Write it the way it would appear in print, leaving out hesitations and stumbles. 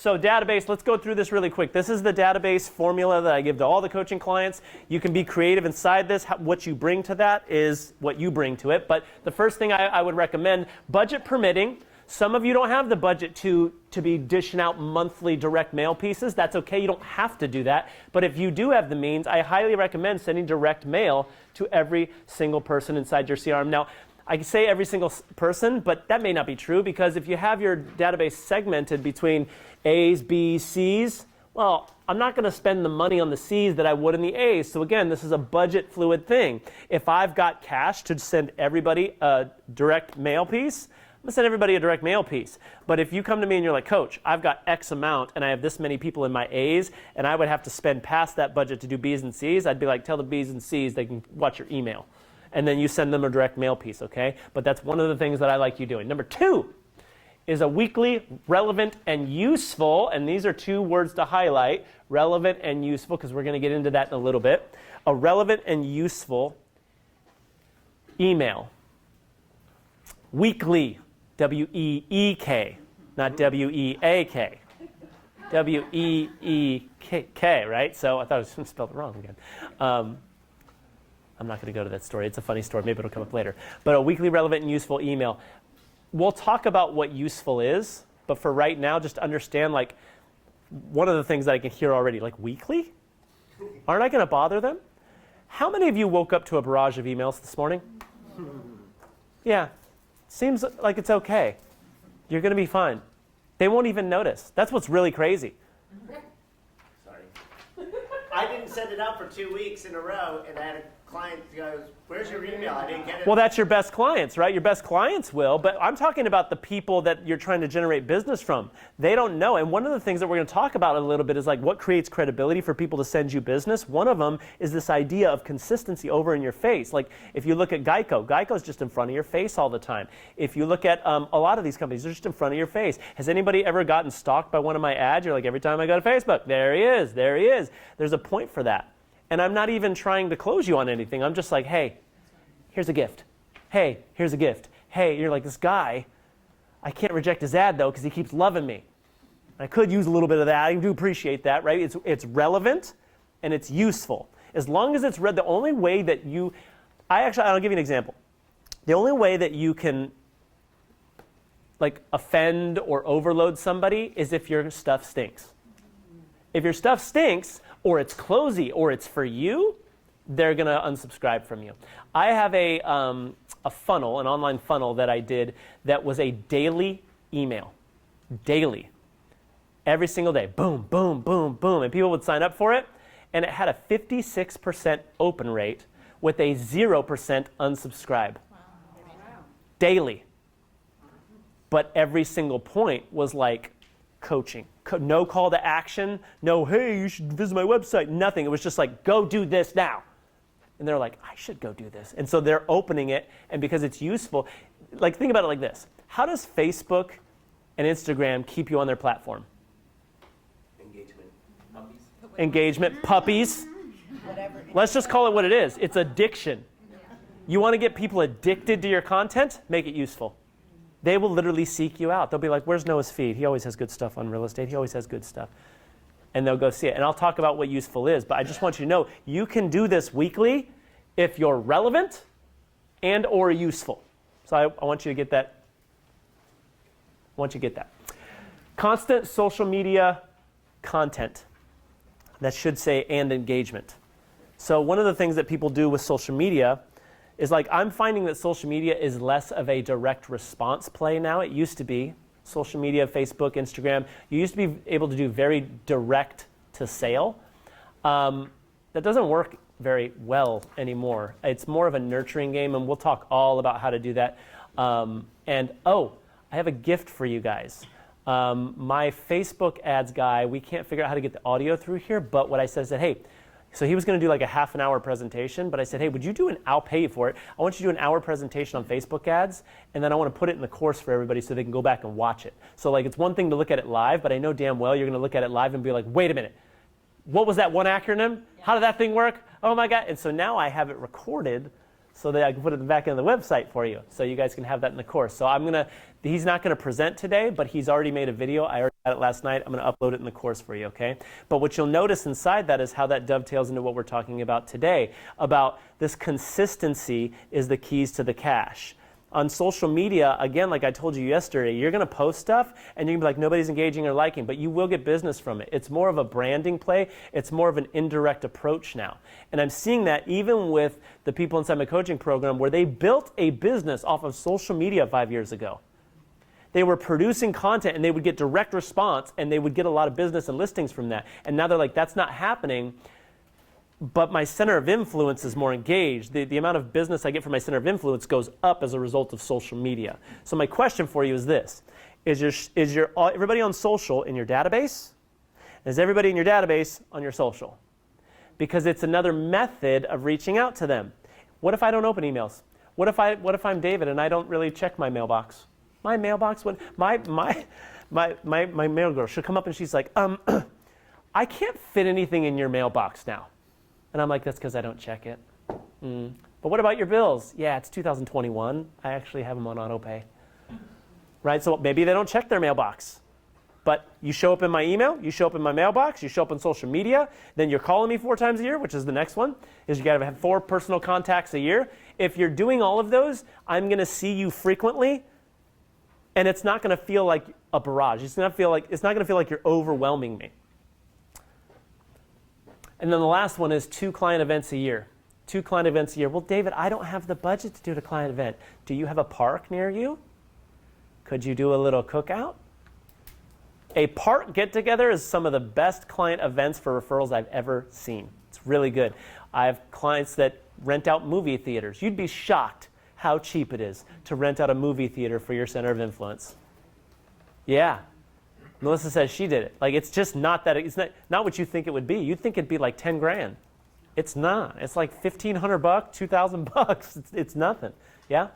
So database, let's go through this really quick. This is the database formula that I give to all the coaching clients. You can be creative inside this. What you bring to that is what you bring to it. But the first thing I would recommend, budget permitting. Some of you don't have the budget to be dishing out monthly direct mail pieces. That's okay. You don't have to do that. But if you do have the means, I highly recommend sending direct mail to every single person inside your CRM. Now, I can say every single person, but that may not be true, because if you have your database segmented between A's, B's, C's, well, I'm not going to spend the money on the C's that I would in the A's. So again, this is a budget fluid thing. If I've got cash to send everybody a direct mail piece, I'm going to send everybody a direct mail piece. But if you come to me and you're like, Coach, I've got X amount and I have this many people in my A's and I would have to spend past that budget to do B's and C's, I'd be like, tell the B's and C's they can watch your email. And then you send them a direct mail piece, okay? But that's one of the things that I like you doing. Number 2 is a weekly, relevant, and useful, and these are 2 words to highlight, relevant and useful, because we're going to get into that in a little bit. A relevant and useful email. Weekly, W-E-E-K, not W-E-A-K. W-E-E-K, right? So I thought I was going to spell it wrong again. I'm not going to go to that story. It's a funny story. Maybe it'll come up later. But a weekly, relevant, and useful email. We'll talk about what useful is, but for right now, just understand, like, one of the things that I can hear already, like, weekly? Aren't I going to bother them? How many of you woke up to a barrage of emails this morning? Yeah. Seems like it's okay. You're going to be fine. They won't even notice. That's what's really crazy. Sorry. I didn't send it out for 2 weeks in a row, and I had a client goes, where's your email? I didn't get it. Well, that's your best clients, right? Your best clients will, but I'm talking about the people that you're trying to generate business from. They don't know. And one of the things that we're going to talk about a little bit is like what creates credibility for people to send you business. One of them is this idea of consistency over in your face. Like if you look at Geico, Geico's just in front of your face all the time. If you look at a lot of these companies, they're just in front of your face. Has anybody ever gotten stalked by one of my ads? You're like, every time I go to Facebook, there he is, there he is. There's a point for that. And I'm not even trying to close you on anything. I'm just like, hey, here's a gift. Hey, here's a gift. Hey, you're like, this guy, I can't reject his ad, though, because he keeps loving me. I could use a little bit of that. I do appreciate that, right? It's relevant and it's useful. As long as it's read, the only way that you, I'll give you an example. The only way that you can like offend or overload somebody is if your stuff stinks. If your stuff stinks, or it's closey, or it's for you, they're going to unsubscribe from you. I have a funnel, an online funnel that I did that was a daily email. Daily. Every single day. Boom, boom, boom, boom. And people would sign up for it. And it had a 56% open rate with a 0% unsubscribe. Wow. Daily. But every single point was like coaching. No call to action, no, hey, you should visit my website, nothing. It was just like, go do this now. And they're like, I should go do this. And so they're opening it, and because it's useful, like think about it like this. How does Facebook and Instagram keep you on their platform? Engagement. Puppies. Engagement, puppies. Let's just call it what it is. It's addiction. You want to get people addicted to your content? Make it useful. They will literally seek you out. They'll be like, where's Noah's feed? He always has good stuff on real estate. He always has good stuff. And they'll go see it. And I'll talk about what useful is. But I just want you to know, you can do this weekly if you're relevant and or useful. So I want you to get that. I want you to get that. Constant social media content. That should say and engagement. So one of the things that people do with social media is like, I'm finding that social media is less of a direct response play now. It used to be. Social media, Facebook, Instagram, you used to be able to do very direct to sale. That doesn't work very well anymore. It's more of a nurturing game, and we'll talk all about how to do that. I have a gift for you guys. My Facebook ads guy, we can't figure out how to get the audio through here, but what I said, hey, so he was going to do like a half an hour presentation, but I said, hey, would you do I'll pay you for it. I want you to do an hour presentation on Facebook ads, and then I want to put it in the course for everybody so they can go back and watch it. So like it's one thing to look at it live, but I know damn well you're going to look at it live and be like, wait a minute, what was that one acronym? How did that thing work? Oh my God. And so now I have it recorded so that I can put it in the back end of the website for you. So you guys can have that in the course. So he's not going to present today, but he's already made a video. I already at it last night. I'm going to upload it in the course for you, okay? But what you'll notice inside that is how that dovetails into what we're talking about today, about this consistency is the keys to the cash. On social media, again, like I told you yesterday, you're going to post stuff and you're going to be like, nobody's engaging or liking, but you will get business from it. It's more of a branding play. It's more of an indirect approach now. And I'm seeing that even with the people inside my coaching program where they built a business off of social media 5 years ago. They were producing content and they would get direct response and they would get a lot of business and listings from that. And now they're like, that's not happening. But my center of influence is more engaged. The amount of business I get from my center of influence goes up as a result of social media. So my question for you is this. Is everybody on social in your database? Is everybody in your database on your social? Because it's another method of reaching out to them. What if I don't open emails? What if I'm David and I don't really check my mailbox? My mailbox, my mail girl, she'll come up and she's like, I can't fit anything in your mailbox now. And I'm like, that's because I don't check it. But what about your bills? Yeah, it's 2021. I actually have them on auto pay. Right? So maybe they don't check their mailbox. But you show up in my email, you show up in my mailbox, you show up on social media, then you're calling me 4 times a year, which is the next one, is you got to have 4 personal contacts a year. If you're doing all of those, I'm going to see you frequently, and it's not going to feel like a barrage. It's not going to feel like you're overwhelming me. And then the last one is 2 client events a year. 2 client events a year. Well, David, I don't have the budget to do a client event. Do you have a park near you? Could you do a little cookout? A park get-together is some of the best client events for referrals I've ever seen. It's really good. I have clients that rent out movie theaters. You'd be shocked how cheap it is to rent out a movie theater for your center of influence. Yeah. Melissa says she did it. Like, it's just not that, it's not what you think it would be. You'd think it'd be like 10 grand. It's not. It's like $1,500, $2,000. It's nothing. Yeah?